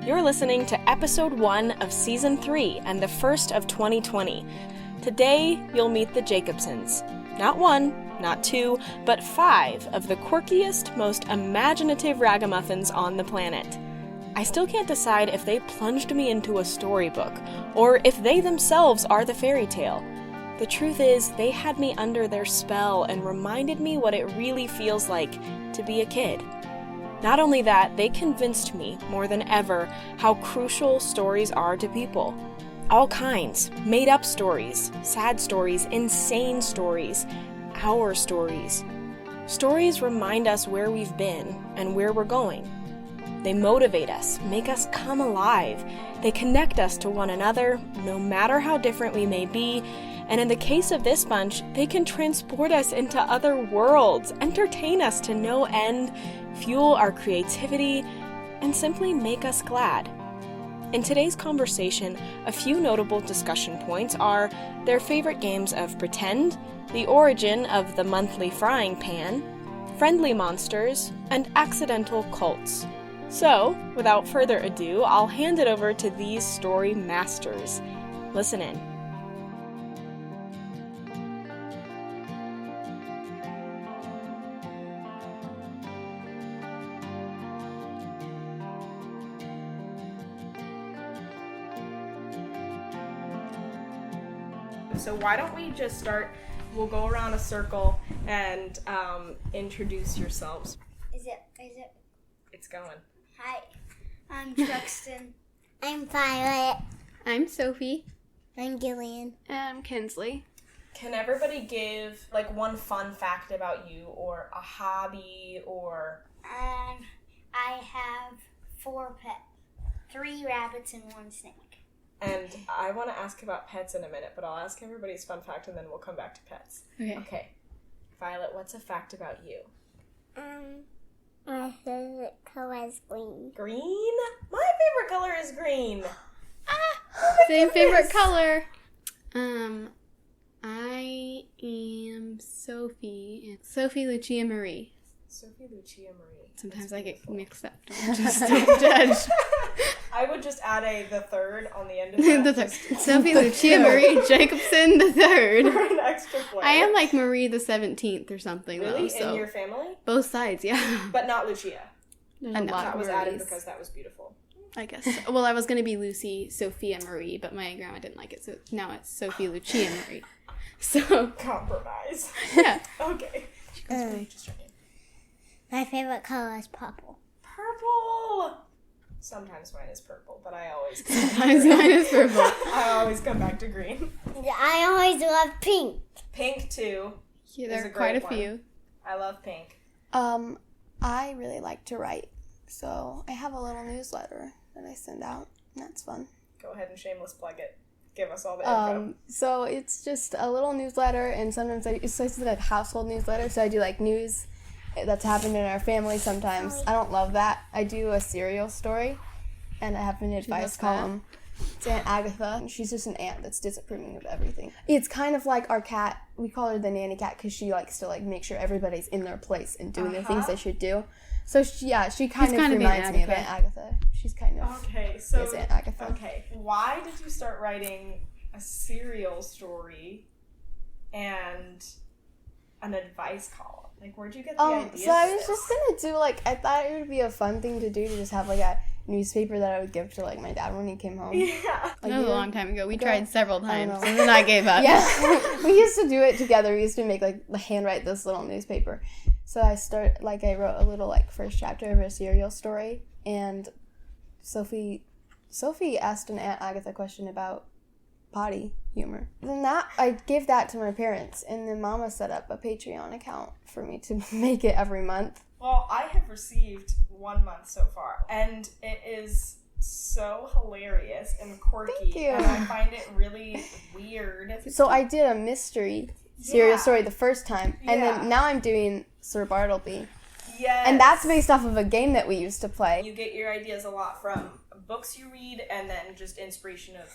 You're listening to episode 1 of season 3 and the first of 2020. Today, you'll meet the Jacobsons. Not 1, not 2, but 5 of the quirkiest, most imaginative ragamuffins on the planet. I still can't decide if they plunged me into a storybook, or if they themselves are the fairy tale. The truth is, they had me under their spell and reminded me what it really feels like to be a kid. Not only that, they convinced me, more than ever, how crucial stories are to people. All kinds. Made-up stories, sad stories, insane stories, our stories. Stories remind us where we've been and where we're going. They motivate us, make us come alive. They connect us to one another, no matter how different we may be, and in the case of this bunch, they can transport us into other worlds, entertain us to no end, fuel our creativity, and simply make us glad. In today's conversation, a few notable discussion points are their favorite games of pretend, the origin of the monthly frying pan, friendly monsters, and accidental cults. So, without further ado, I'll hand it over to these story masters. Listen in. So why don't we just start, we'll go around a circle and introduce yourselves. Is it? It's going. Hi, I'm Jacobson. I'm Violet. I'm Sophie. I'm Gillian. And I'm Kinsley. Can everybody give like one fun fact about you or a hobby or... I have 4 pets, 3 rabbits and 1 snake. And I want to ask about pets in a minute, but I'll ask everybody's fun fact and then we'll come back to pets. Okay. Violet, what's a fact about you? My favorite color is green. Green? My favorite color is green. Same favorite color. I am Sophie Lucia Marie. Sophie Lucia Marie. Sometimes I get mixed up. Just don't judge. I would just add the third on the end of that. The third. Sophie Lucia Marie Jacobson the third. For an extra flair. I am like Marie the 17th or something. Really? Though, so. In your family? Both sides, yeah. But not Lucia. There's a lot That of was Maries. added because that was beautiful. I guess. Well, I was going to be Lucy Sophia Marie, but my grandma didn't like it, so now it's Sophie Lucia Marie. So. Compromise. Yeah. Okay. My favorite color is purple. Purple! Sometimes mine is purple, but I always Sometimes mine is purple. I always come back to green. I always love pink. Pink, too. Yeah, there are quite a few. I love pink. I really like to write, so I have a little newsletter that I send out, and that's fun. Go ahead and shameless plug it. Give us all the info. So it's just a little newsletter, and sometimes it's like a household newsletter, so I do like news that's happened in our family sometimes. I don't love that. I do a serial story, and I have an advice column. It's Aunt Agatha, and she's just an aunt that's disapproving of everything. It's kind of like our cat. We call her the nanny cat because she likes to like make sure everybody's in their place and doing the things they should do. So she kind of reminds me of Aunt Agatha. She's kind of is Aunt Agatha. Okay, why did you start writing a serial story and an advice column? Like, where'd you get the idea? So I was just gonna do I thought it would be a fun thing to do to just have like a newspaper that I would give to like my dad when he came home. Yeah. That was a long time ago. We tried several times, and then I gave up. Yeah, we used to do it together. We used to make handwrite this little newspaper. So I wrote a little first chapter of a serial story, and Sophie asked an Aunt Agatha question about potty humor. Then I gave that to my parents, and then Mama set up a Patreon account for me to make it every month. Well, I have received 1 month so far, and it is so hilarious and quirky. Thank you. And I find it really weird. So I did a mystery serial story the first time, and then now I'm doing Sir Bartleby. Yes. And that's based off of a game that we used to play. You get your ideas a lot from books you read and then just inspiration of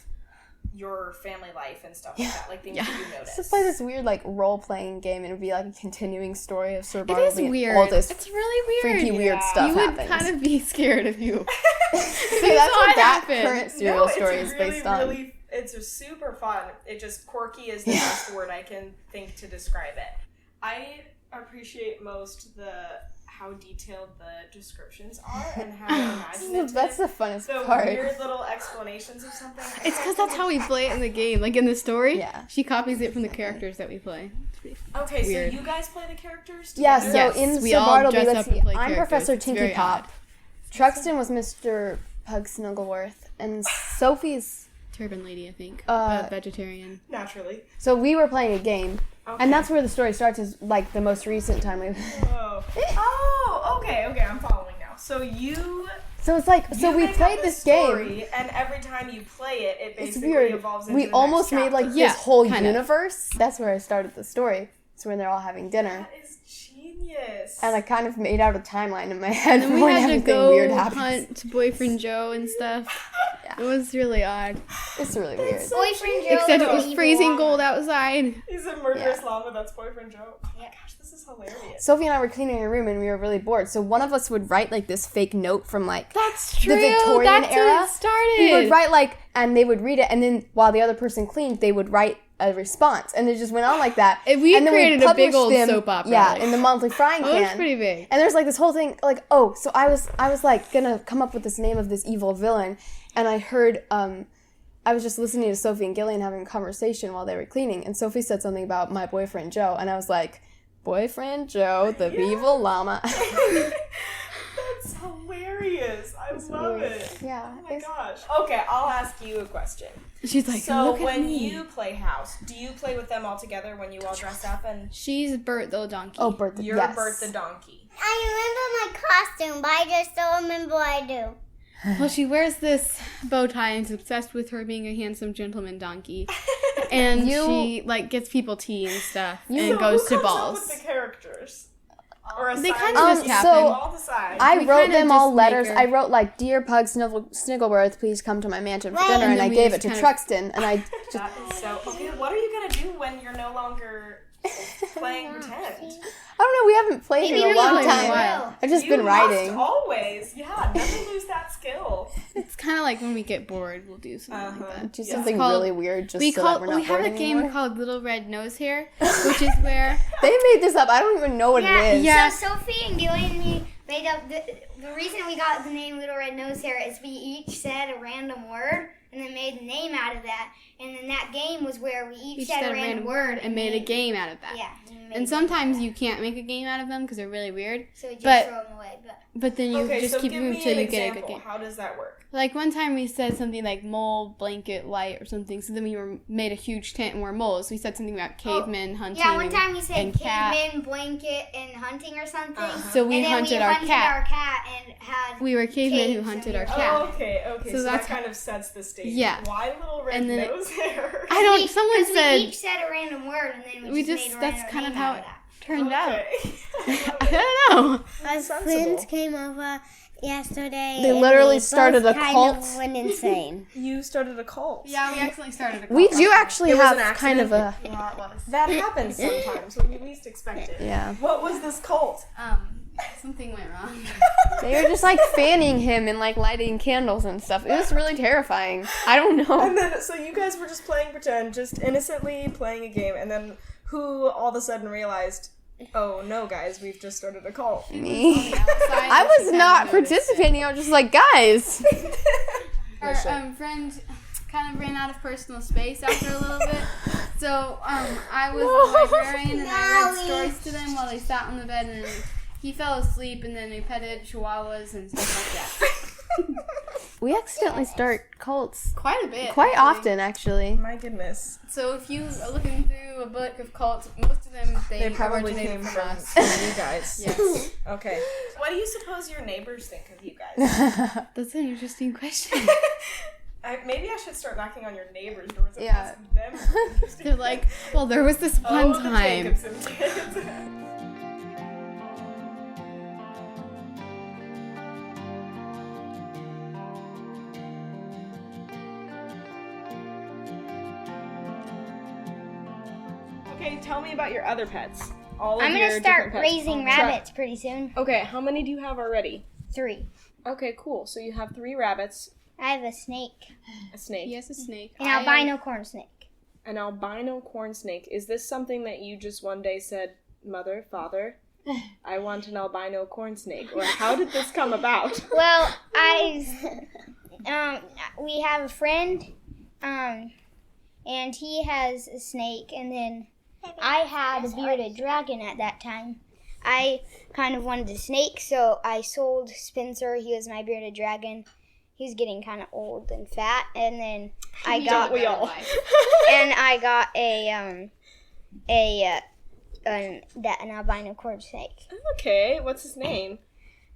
your family life and stuff like that, like things that you notice. Just play this weird role-playing game, and it'd be a continuing story of Sir Bartleby. It is weird. All this it's really weird. freaky weird stuff You would happens. kind of be scared if you See, that's what that happened. current serial story is based on. It's a super fun. It just quirky is the best word I can think to describe it. I appreciate most how detailed the descriptions are and how imaginative. That's the funnest the part. weird little explanations of something. It's because that's how we play it in the game. Like in the story, Yeah. she copies it from the characters that we play. Okay, Weird. so you guys play the characters Yeah, together? so Yes, in we Sir all Bartleby, dress let's up and see, play I'm characters. Professor It's Tinky very Pop. Truxton was Mr. Pug Snuggleworth, and Sophie's. Turban lady, I think. Vegetarian. Naturally. So we were playing a game, Okay. and that's where the story starts. Is like the most recent time we. Oh, okay, I'm following now. So you So it's like you we make played up this story, game. and every time you play it, it It's basically weird. evolves into We the almost next made like chapter. Yeah, this whole kind of. universe. That's where I started the story. It's when they're all having dinner, That is genius. and I kind of made out a timeline in my head And for we when had to everything weird go happens. hunt Boyfriend Joe and stuff. It was really odd. It's really weird. Boyfriend Joe. Except it the was evil freezing llama. cold outside. He's a murderous llama that's boyfriend Joe. Oh my gosh, this is hilarious. Sophie and I were cleaning her room, and we were really bored. So one of us would write like this fake note from like That's true. the Victorian That's era. When it started. We would write like, and they would read it, and then while the other person cleaned, they would write a response, and it just went on like that. We and then created a big published old them, soap opera. Yeah, in the monthly frying Oh, pan. it was pretty big. And there's like this whole thing, like, oh, so I was like gonna come up with this name of this evil villain, and I heard, I was just listening to Sophie and Gillian having a conversation while they were cleaning, and Sophie said something about my boyfriend Joe, and I was like, boyfriend Joe, the evil llama. That's hilarious. I love it. Yeah. Oh my gosh. Okay, I'll ask you a question. She's like, So look at when me. you play house, do you play with them all together when you all dress up and She's Bert the donkey. Oh, Bert the you're yes. Bert the donkey? I remember my costume, but I just don't remember what I do. Well, she wears this bow tie and is obsessed with her being a handsome gentleman donkey. And she like gets people tea and stuff and goes who to comes balls. Up with the characters? Or They assign kind of them? just so happen. All decide. I We wrote kinda them all just make letters. her- I wrote like, "Dear Pug Sniggleworth, please come to my mansion for Right. dinner," And and then I we gave just it to kind of- Truxton, and I just That is so. Okay, what are you gonna do when you're no longer playing pretend? I don't know. We haven't played Maybe in a we long will. time. I've just You been writing. must always, yeah, never lose that skill. It's kind of like when we get bored, we'll do something like that. Do Yeah. something It's called- really weird just so that we're not we have bored a game anymore. called Little Red Nose Hair, which is where They made this up. I don't even know what it is. Yeah. So Sophie and Gillian and me made up the reason we got the name Little Red Nose Hair is we each said a random word and then made a name out of that. And then that game was where we each said a random word and made a game out of that. Yeah. And sometimes you can't make a game out of them because they're really weird. so we just but- throw them away. But then you Okay, just so keep give them me until an you get a example. good game. How does that work? Like one time we said something like mole, blanket, light, or something. So then we made a huge tent and we're moles. We said something about cavemen hunting. Yeah, one time we said and cat. caveman, blanket, and hunting or something. So we and then hunted we our hunted cat. our cat and had We were cavemen who caves hunted and our we- cat. Oh, okay. So So that's- that kind of sets the stage. Yeah. Why little red And then it- nose hair? I don't. Someone Because we said each said a random word and then we we just made a that's random kind of name how out it of that. turned out. Okay. I don't know. My Sensible. friends came over yesterday. They and literally we started both a kind cult. of went insane. You started a cult. Yeah, we accidentally started a We do actually It was have an kind of a Yeah, it was. That happens sometimes when you least expect it. yeah. What was this cult? Something went wrong. They were just like fanning him and like lighting candles and stuff. It was really terrifying. I don't know. And then, so you guys were just playing pretend, just innocently playing a game, and then who all of a sudden realized, oh no, guys, we've just started a cult. Me. I was not participating. I was just like, guys. Our friend kind of ran out of personal space after a little bit. So I was the librarian and I read stories to them while they sat on the bed and he fell asleep and then they petted chihuahuas and stuff like that. We accidentally start cults Quite a bit. quite actually. often, actually. My goodness. So if you are looking through a book of cults, most of them They probably originated came from from us. you guys. Yes. Okay. What do you suppose your neighbors think of you guys? That's an interesting question. Maybe I should start knocking on your neighbors' doors and Yeah. ask them. interesting They're like, well, there was this one Oh, the time. Jacobson kids. Okay, tell me about your other pets. All of I'm your gonna start different pets. raising Sure. rabbits pretty soon. Okay, how many do you have already? 3. Okay, cool. So you have 3 rabbits, I have a snake. a snake, He has a snake. An albino corn snake. an albino corn snake. Is this something that you just one day said, Mother, Father, I want an albino corn snake? Or how did this come about? Well, we have a friend, and he has a snake, and then I had a bearded dragon at that time. I kind of wanted a snake, so I sold Spencer. He was my bearded dragon. He was getting kind of old and fat, and then I got an albino corn snake. Okay, what's his name?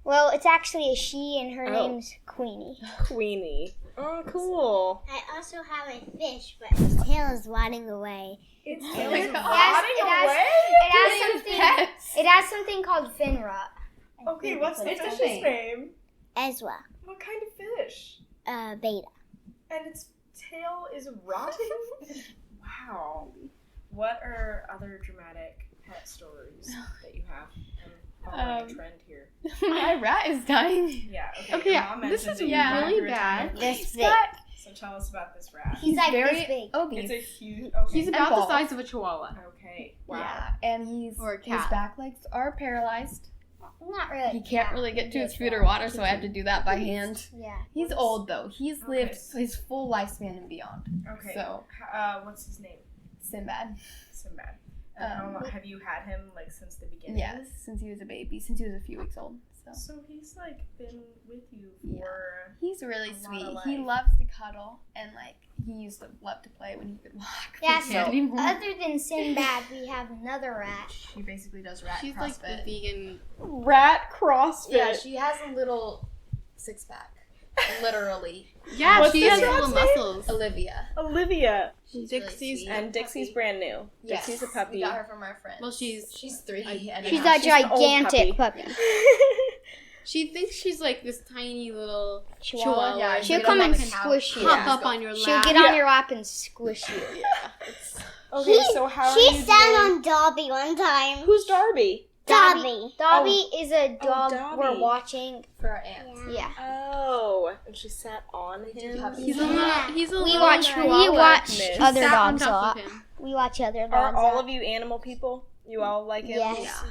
Well, it's actually a she, and her name's Queenie. Queenie. Oh, cool. I also have a fish, but his tail is rotting away. It's It has something called fin rot. Okay, what's the fish's name? Ezra. What kind of fish? Beta. And its tail is rotting? Wow. What are other dramatic pet stories that you have? I'm following a trend here. My rat is dying. Yeah, okay. Okay, Your mom this mentioned is that you went really through a time bad. of This grief. big. So tell us about this rat. He's like very this big. obese. It's a huge... Okay. He's about the bald. size of a chihuahua. Okay. Wow. Yeah, and his cat. back legs are paralyzed. Not really. He can't really get to his food or water, so I have to do that by hand. Yeah. He's old though. He's lived his full lifespan and beyond. Okay. So, what's his name? Sinbad. Sinbad. And how long have you had him, like, since the beginning? Yes, since he was a baby, since he was a few weeks old. So he's, like, been with you for... He's really a lot sweet. of He life. loves to cuddle, and, like, he used to love to play when he could walk. Yeah, He so can't anymore. other than Sinbad, we have another rat. She basically does rat She's like the vegan. Rat CrossFit. Yeah, she has a little six-pack. Literally. Yeah, What's she this has rat's little name? muscles. Olivia. Olivia. She's Dixie's really sweet. And Dixie's brand new. Yes, Dixie's a puppy. We got her from our friends. Well, she's 3. and She's half. a She's an old gigantic puppy. She thinks she's like this tiny little Chihuahua. Yeah, She'll get come on and the couch. squish you. hop up on your She'll lap. get on your lap and squish you. Okay, so how are She you sat doing? on Dobby one time. Who's Darby? Dobby. Dobby is a dog Dobby. we're watching. For our aunt. Yeah. Oh, and she sat on him? He's a little. He's a We little. watch Miss. other Sat on dogs a top lot. of him. We watch other Are dogs. all of you animal people? You all like animals? Yes.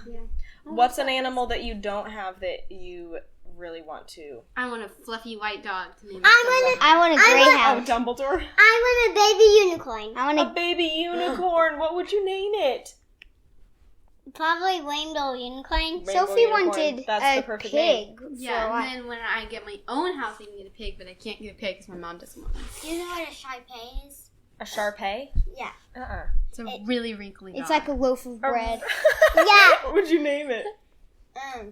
What's an animal that you don't have that you really want to? I want a fluffy white dog to name. I want a Oh, greyhound. Dumbledore. I want a baby unicorn. I want A baby unicorn. What would you name it? Probably rainbow unicorn. Rainbow Sophie unicorn. wanted That's the a perfect name. pig. Yeah, so and then when I get my own house, I can get a pig, but I can't get a pig because my mom doesn't want one. You know what a Shar-Pei is? A Shar-Pei? Yeah. It's a really wrinkly dog. it's like a loaf of bread. Yeah. What would you name it?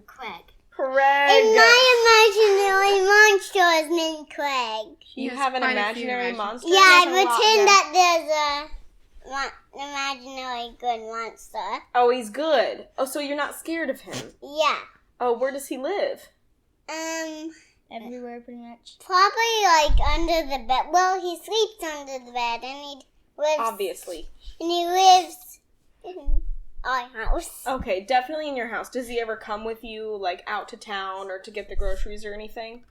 Craig. Craig. And my imaginary monster is named Craig. You He have an has quite a few imaginary imaginations. monster? Yeah, I There's a lot pretend there. that there's a imaginary good monster. Oh, he's good. Oh, so you're not scared of him? Yeah. Oh, where does he live? Everywhere, pretty much. Probably like under the bed. Well, he sleeps under the bed, and he lives. Obviously. And he lives in our house. Okay, definitely in your house. Does he ever come with you, like, out to town or to get the groceries or anything?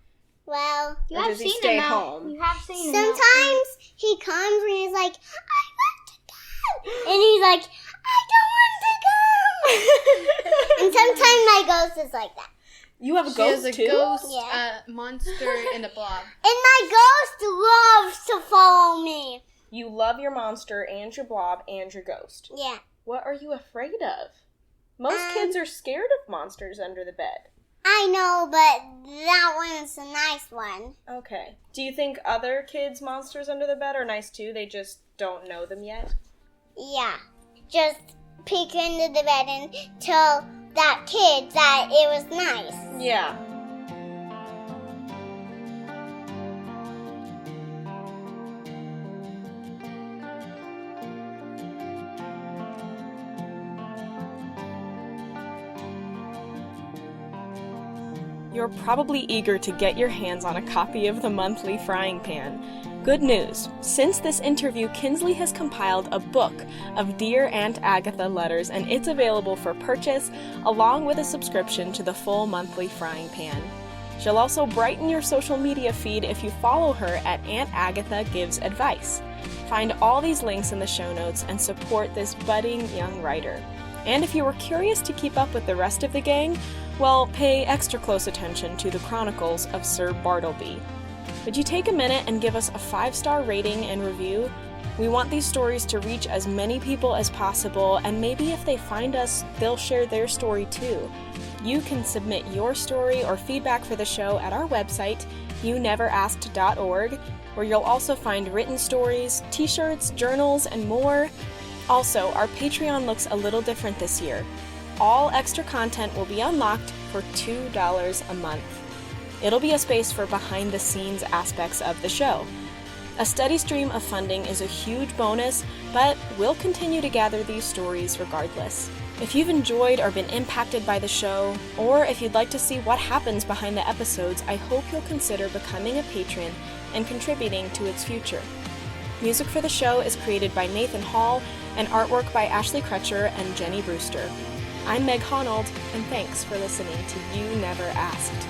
Well, You Or have does he seen stay him out. home? You have seen him out. sometimes he comes and he's like, I want to go, and he's like, I don't want to go. And sometimes my ghost is like that. You have a She ghost, has a too? ghost, Yeah. monster, and a blob. And my ghost loves to follow me. You love your monster and your blob and your ghost. Yeah. What are you afraid of? Most kids are scared of monsters under the bed. I know, but that one's a nice one. Okay. Do you think other kids' monsters under the bed are nice too? They just don't know them yet? Yeah. Just peek into the bed and tell that kid that it was nice. Yeah. You're probably eager to get your hands on a copy of the monthly Frying Pan. Good news! Since this interview, Kinsley has compiled a book of Dear Aunt Agatha letters, and it's available for purchase, along with a subscription to the full monthly Frying Pan. She'll also brighten your social media feed if you follow her at Aunt Agatha Gives Advice. Find all these links in the show notes and support this budding young writer. And if you were curious to keep up with the rest of the gang, well, pay extra close attention to the Chronicles of Sir Bartleby. Would you take a minute and give us a 5-star rating and review? We want these stories to reach as many people as possible, and maybe if they find us, they'll share their story too. You can submit your story or feedback for the show at our website, youneverasked.org, where you'll also find written stories, t-shirts, journals, and more. Also, our Patreon looks a little different this year. All extra content will be unlocked for $2 a month. It'll be a space for behind-the-scenes aspects of the show. A steady stream of funding is a huge bonus, but we'll continue to gather these stories regardless. If you've enjoyed or been impacted by the show, or if you'd like to see what happens behind the episodes, I hope you'll consider becoming a patron and contributing to its future. Music for the show is created by Nathan Hall and artwork by Ashley Crutcher and Jenny Brewster. I'm Meg Honnold, and thanks for listening to You Never Asked.